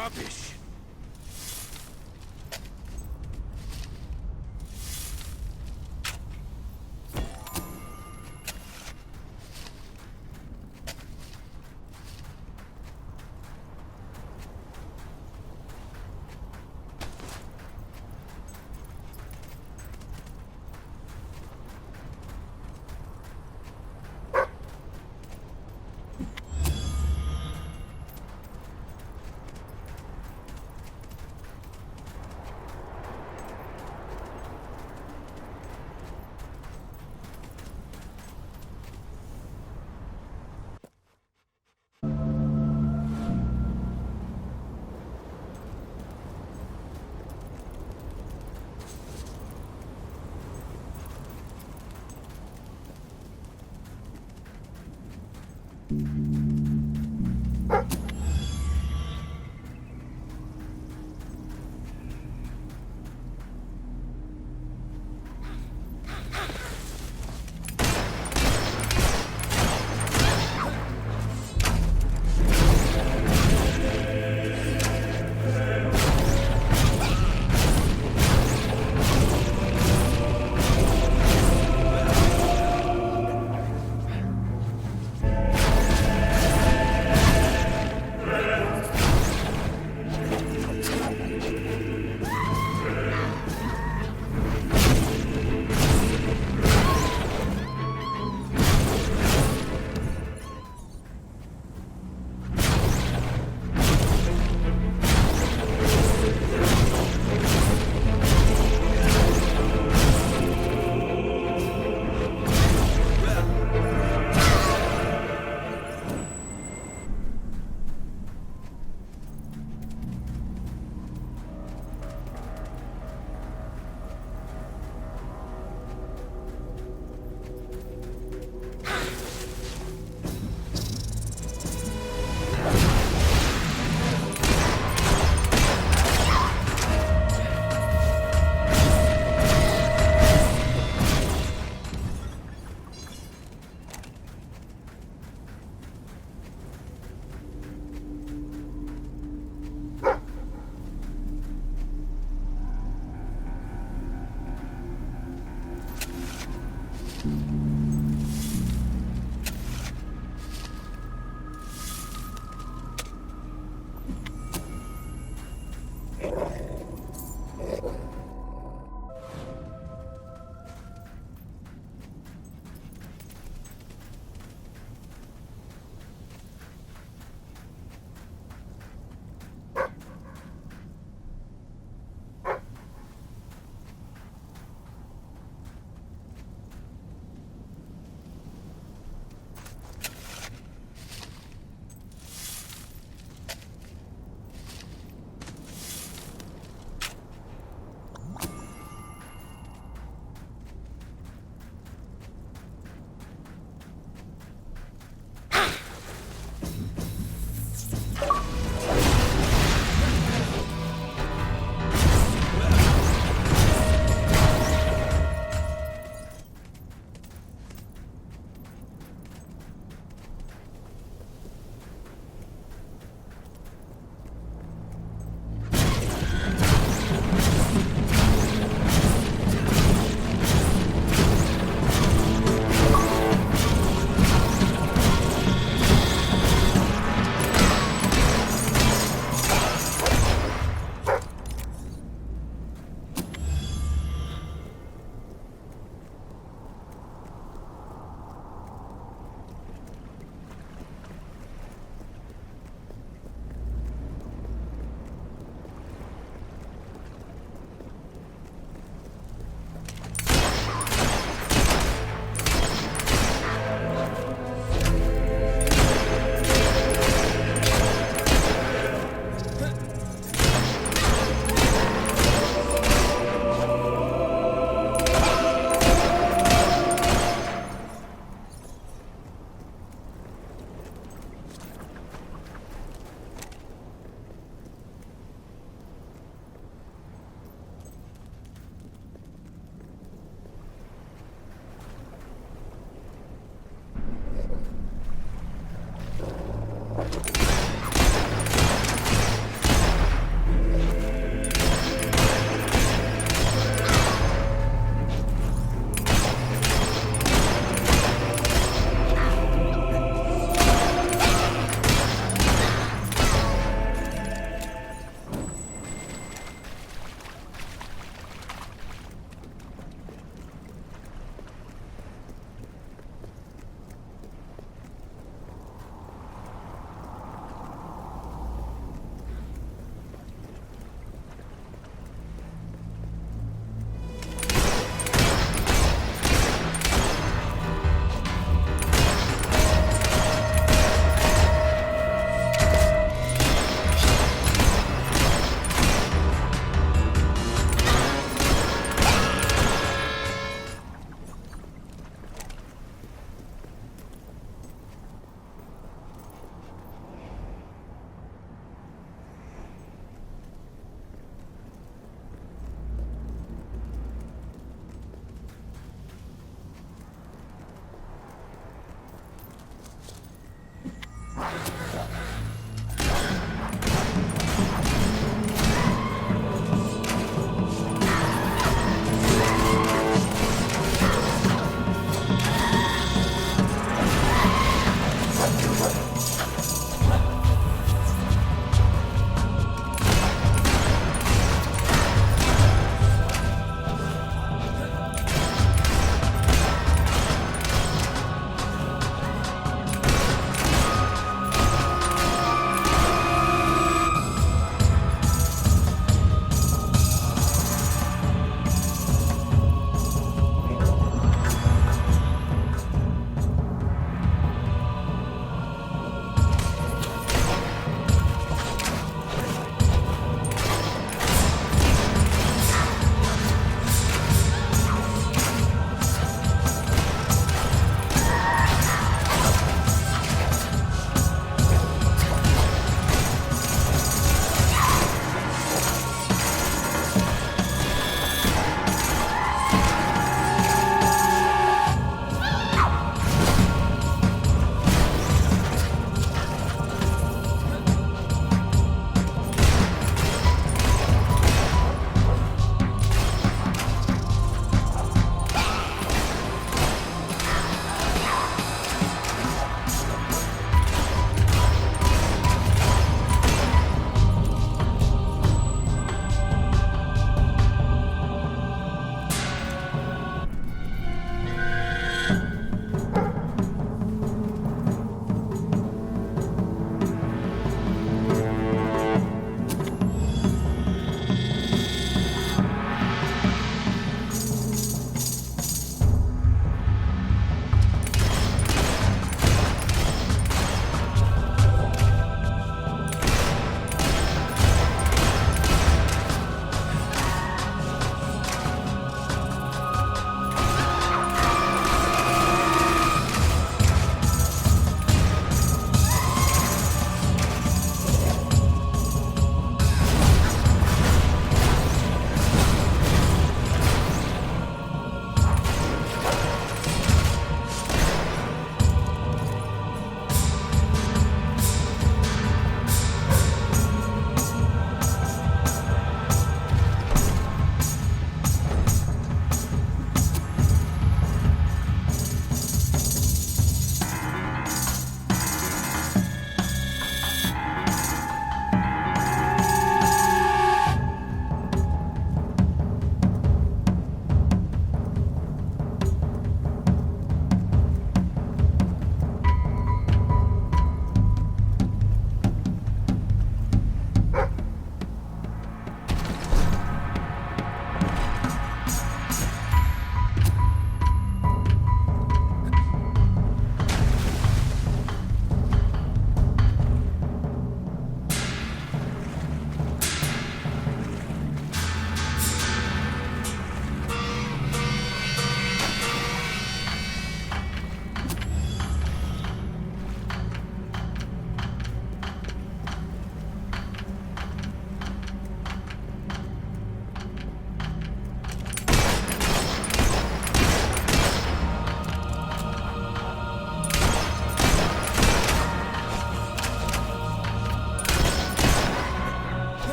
Rubbish.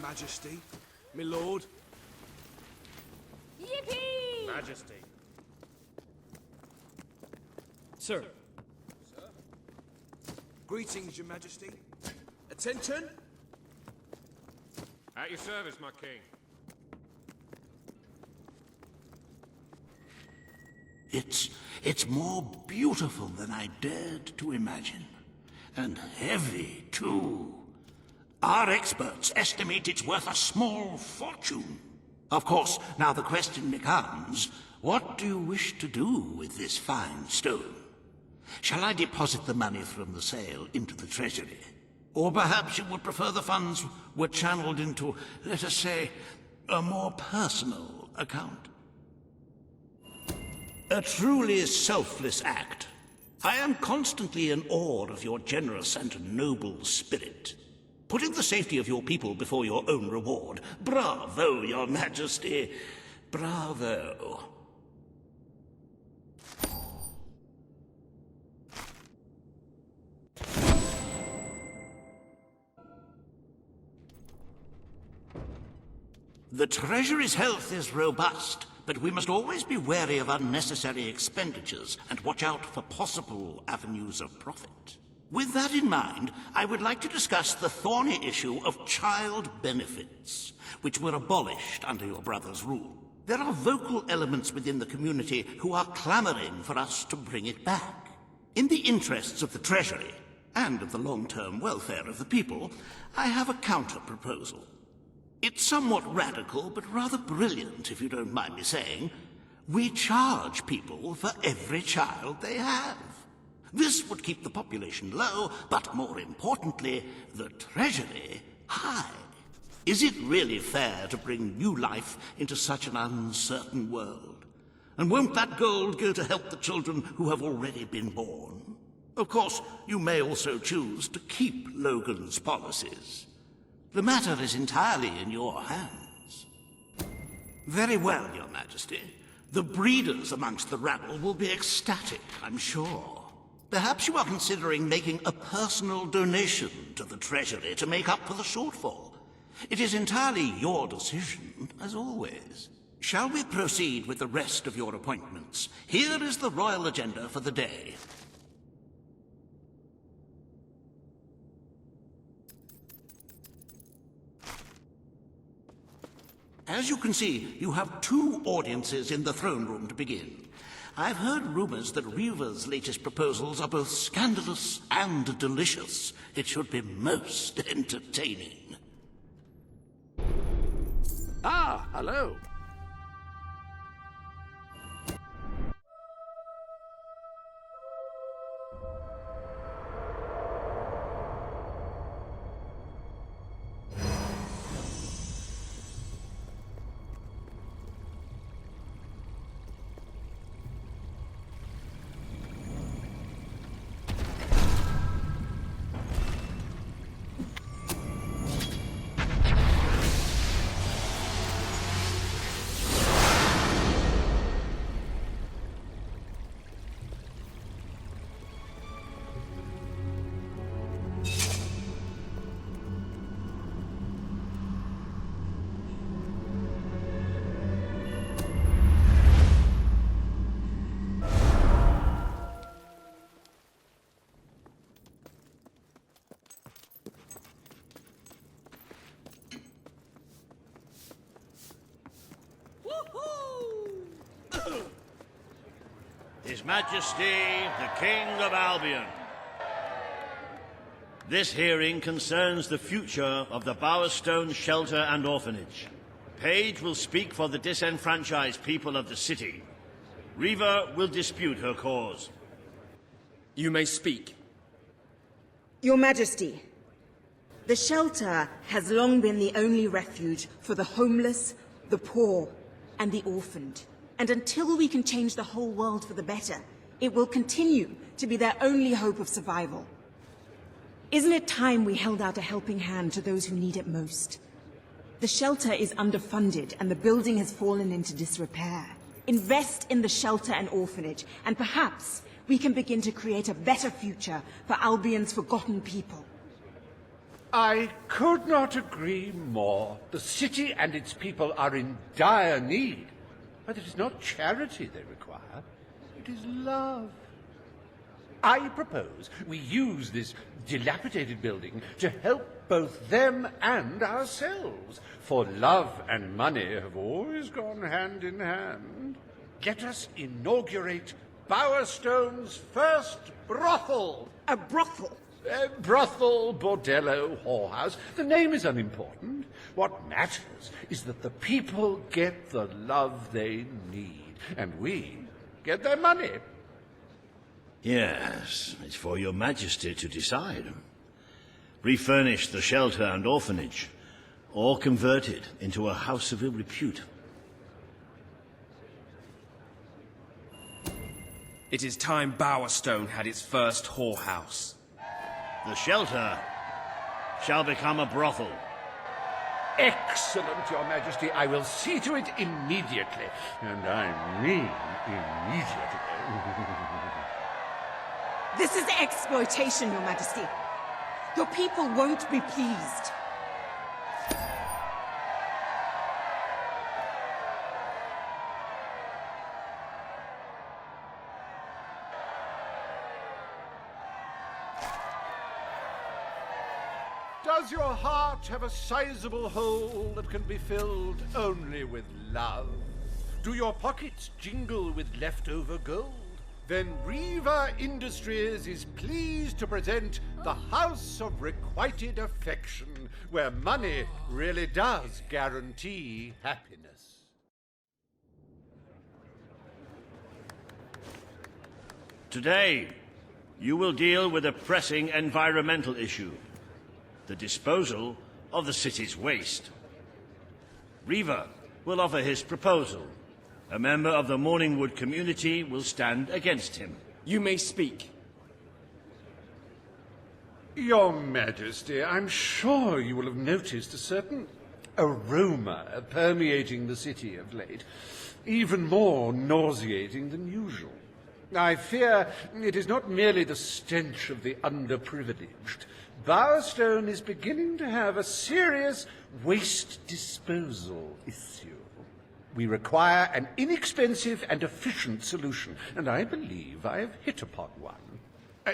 Majesty, my lord. Yippee! Majesty. Sir. Greetings, your majesty. Attention! At your service, my king. It's more beautiful than I dared to imagine. And heavy, too. Our experts estimate it's worth a small fortune. Of course, now the question becomes, what do you wish to do with this fine stone? Shall I deposit the money from the sale into the treasury? Or perhaps you would prefer the funds were channeled into, let us say, a more personal account? A truly selfless act. I am constantly in awe of your generous and noble spirit. Putting the safety of your people before your own reward. Bravo, your majesty. Bravo. The Treasury's health is robust, but we must always be wary of unnecessary expenditures and watch out for possible avenues of profit. With that in mind, I would like to discuss the thorny issue of child benefits, which were abolished under your brother's rule. There are vocal elements within the community who are clamoring for us to bring it back. In the interests of the Treasury, and of the long-term welfare of the people, I have a counter-proposal. It's somewhat radical, but rather brilliant, if you don't mind me saying. We charge people for every child they have. This would keep the population low, but more importantly, the treasury high. Is it really fair to bring new life into such an uncertain world? And won't that gold go to help the children who have already been born? Of course, you may also choose to keep Logan's policies. The matter is entirely in your hands. Very well, Your Majesty. The breeders amongst the rabble will be ecstatic, I'm sure. Perhaps you are considering making a personal donation to the Treasury to make up for the shortfall. It is entirely your decision, as always. Shall we proceed with the rest of your appointments? Here is the royal agenda for the day. As you can see, you have 2 audiences in the throne room to begin. I've heard rumors that Reaver's latest proposals are both scandalous and delicious. It should be most entertaining. Ah, hello. His Majesty, the King of Albion. This hearing concerns the future of the Bowerstone Shelter and Orphanage. Paige will speak for the disenfranchised people of the city. Reaver will dispute her cause. You may speak. Your Majesty, the shelter has long been the only refuge for the homeless, the poor, and the orphaned. And until we can change the whole world for the better, it will continue to be their only hope of survival. Isn't it time we held out a helping hand to those who need it most? The shelter is underfunded and the building has fallen into disrepair. Invest in the shelter and orphanage, and perhaps we can begin to create a better future for Albion's forgotten people. I could not agree more. The city and its people are in dire need. But it is not charity they require, it is love. I propose we use this dilapidated building to help both them and ourselves, for love and money have always gone hand in hand. Let us inaugurate Bowerstone's first brothel. A brothel? Brothel, bordello, whorehouse. The name is unimportant. What matters is that the people get the love they need, and we get their money. Yes, it's for your Majesty to decide. Refurnish the shelter and orphanage, or convert it into a house of ill repute. It is time Bowerstone had its first whorehouse. The shelter shall become a brothel. Excellent, Your Majesty. I will see to it immediately. And I mean immediately. This is exploitation, Your Majesty. Your people won't be pleased. Does your heart have a sizable hole that can be filled only with love? Do your pockets jingle with leftover gold? Then Reaver Industries is pleased to present the House of Requited Affection, where money really does guarantee happiness. Today, You will deal with a pressing environmental issue. The disposal of the city's waste. Reaver will offer his proposal. A member of the Morningwood community will stand against him. You may speak. Your Majesty, I'm sure you will have noticed a certain aroma permeating the city of late, even more nauseating than usual. I fear it is not merely the stench of the underprivileged. Bowerstone is beginning to have a serious waste disposal issue. We require an inexpensive and efficient solution, and I believe I have hit upon one.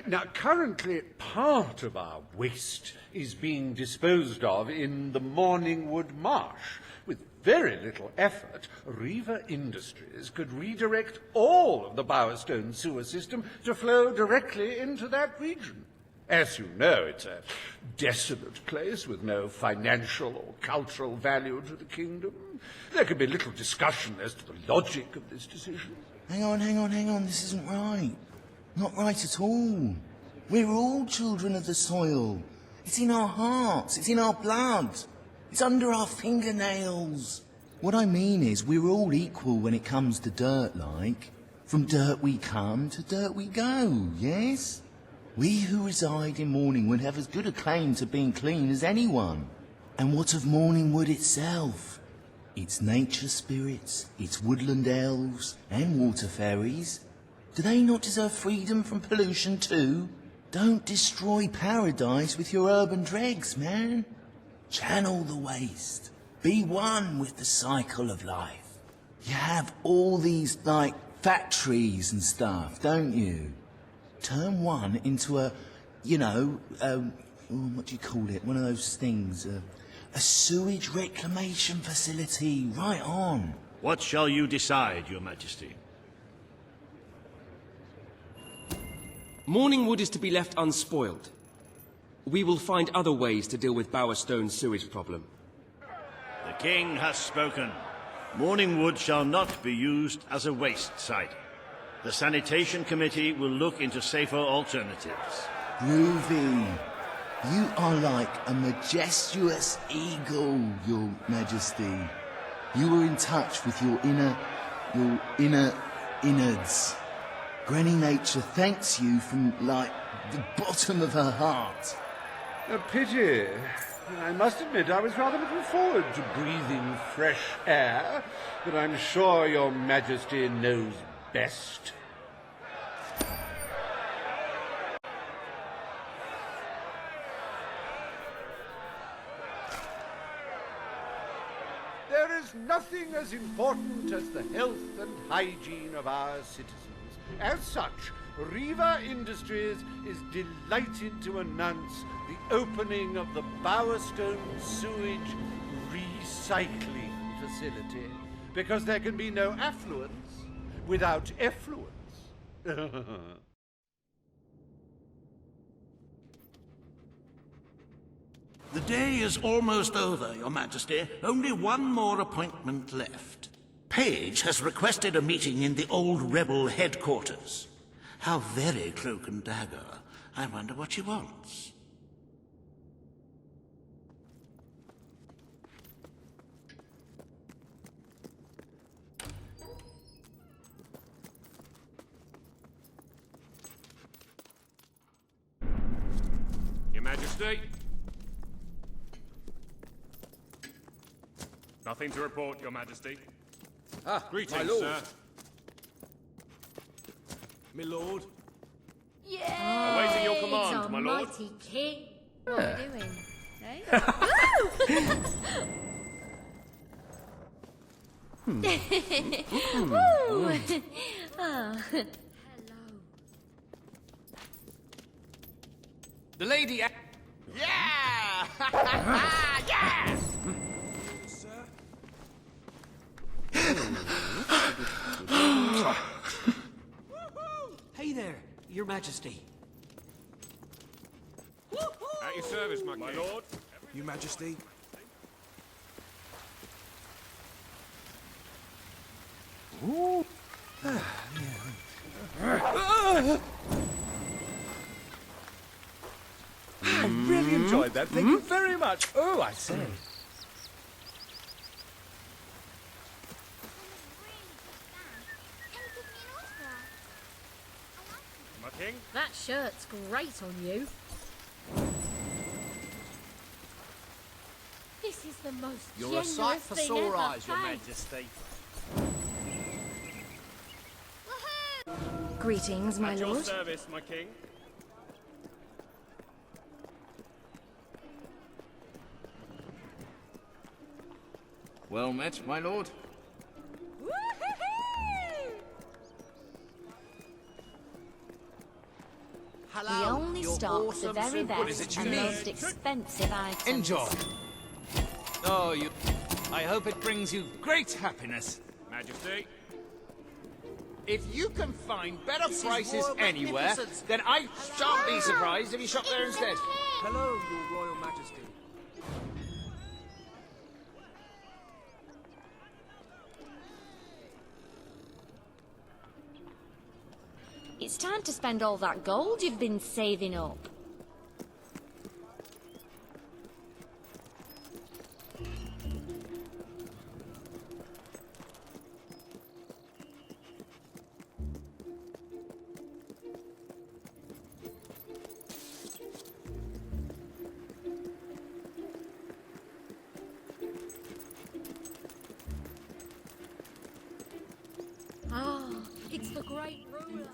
Now, currently, part of our waste is being disposed of in the Morningwood Marsh. With very little effort, Reaver Industries could redirect all of the Bowerstone sewer system to flow directly into that region. As you know, it's a desolate place with no financial or cultural value to the kingdom. There can be little discussion as to the logic of this decision. Hang on, this isn't right. Not right at all. We're all children of the soil. It's in our hearts, it's in our blood. It's under our fingernails. What I mean is, we're all equal when it comes to dirt, like. From dirt we come to dirt we go, yes? We who reside in Morningwood have as good a claim to being clean as anyone. And what of Morningwood itself? Its nature spirits, its woodland elves, and water fairies. Do they not deserve freedom from pollution too? Don't destroy paradise with your urban dregs, man. Channel the waste. Be one with the cycle of life. You have all these, like, factories and stuff, don't you? Turn one into a, what do you call it? One of those things, a sewage reclamation facility, right on. What shall you decide, Your Majesty? Morningwood is to be left unspoiled. We will find other ways to deal with Bowerstone's sewage problem. The King has spoken. Morningwood shall not be used as a waste site. The Sanitation Committee will look into safer alternatives. Groovy. You are like a majestuous eagle, Your Majesty. You are in touch with your inner innards. Granny Nature thanks you from, like, the bottom of her heart. A pity. I must admit I was rather looking forward to breathing fresh air, but I'm sure Your Majesty knows best. There is nothing as important as the health and hygiene of our citizens. As such, Reaver Industries is delighted to announce the opening of the Bowerstone Sewage Recycling Facility, because there can be no affluence without effluence. The day is almost over, Your Majesty. Only one more appointment left. Page has requested a meeting in the old rebel headquarters. How very cloak and dagger. I wonder what she wants. Your Majesty? Nothing to report, Your Majesty. Greetings, my lord. sir. My lord. Yeah! Awaiting your command, my lord. Mighty king. What are we doing? Eh? Woo! Oh. Hello. The lady... Yeah! Yes! Hey there, Your Majesty. At your service, my lord. Your Majesty. I really enjoyed that. Thank you very much. Oh, I say. My king? That shirt's great on you. This is the most You're a generous sight for thing sore ever. eyes, Your Thanks. Majesty. Greetings, my At your lord. service, my king. Well met, my lord. We only stock the very best and most expensive items. Enjoy. Oh, you... I hope it brings you great happiness. Majesty. If you can find better prices anywhere, then I shan't be surprised if you shop there instead. Hello, Your Royal Majesty. It's time to spend all that gold you've been saving up. Ah, it's the great ruler.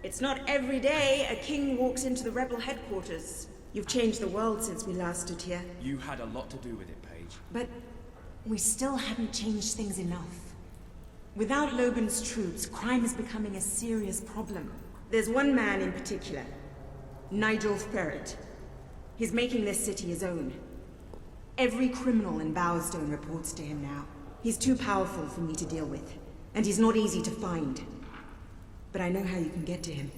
It's not every day a king walks into the rebel headquarters. You've changed the world since we last stood here. You had a lot to do with it, Paige. But we still haven't changed things enough. Without Logan's troops, crime is becoming a serious problem. There's one man in particular, Nigel Ferret. He's making this city his own. Every criminal in Bowerstone reports to him now. He's too powerful for me to deal with, and he's not easy to find. But I know how you can get to him.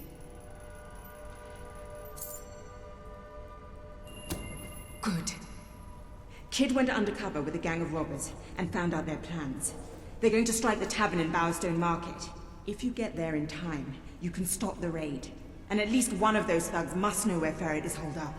Good. Kid went undercover with a gang of robbers and found out their plans. They're going to strike the tavern in Bowerstone Market. If you get there in time, you can stop the raid. And at least one of those thugs must know where Ferret is holed up.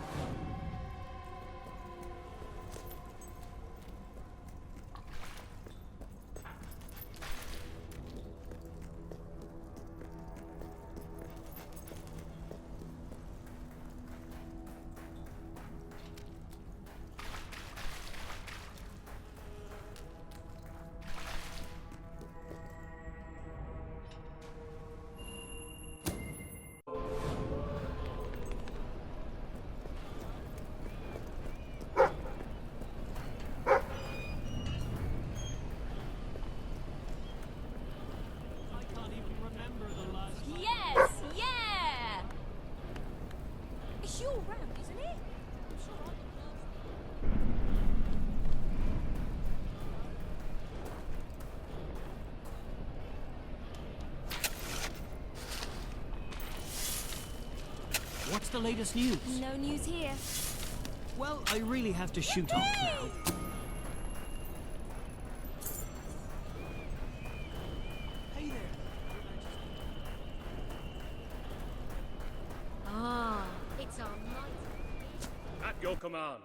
Yes, yeah! It's your round, isn't it? What's the latest news? No news here. Well, I really have to shoot off now. Hey there. Ah, it's our night. At your command.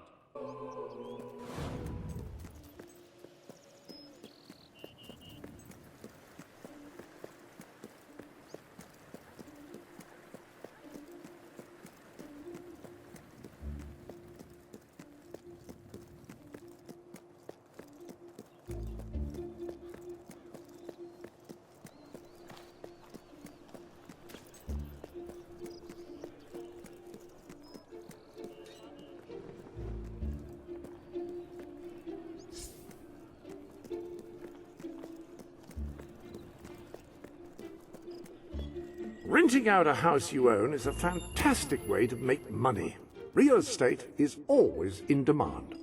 Renting out a house you own is a fantastic way to make money. Real estate is always in demand.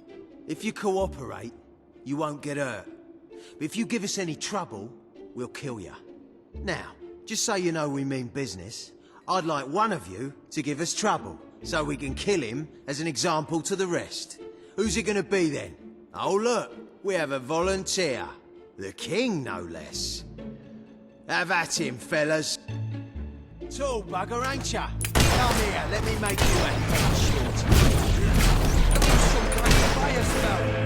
If you cooperate, you won't get hurt. But if you give us any trouble, we'll kill you. Now, just so you know we mean business, I'd like one of you to give us trouble, so we can kill him as an example to the rest. Who's it gonna be then? Oh look, we have a volunteer. The king, no less. Have at him, fellas. Tall bugger, ain't ya? Come here, let me make you a headshot. Some kind of fire spell.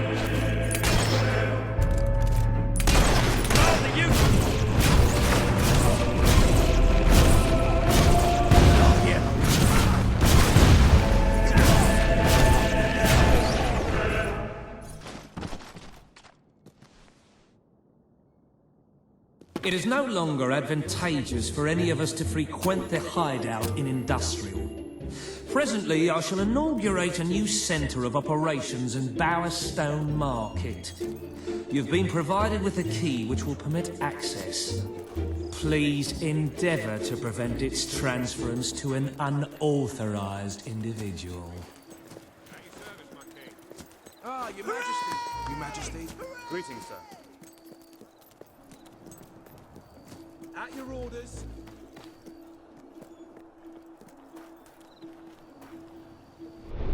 It is no longer advantageous for any of us to frequent the hideout in Industrial. Presently, I shall inaugurate a new centre of operations in Bowerstone Market. You've been provided with a key which will permit access. Please endeavour to prevent its transference to an unauthorised individual. Ah, Your Majesty. Your Majesty. Greetings, sir. At your orders.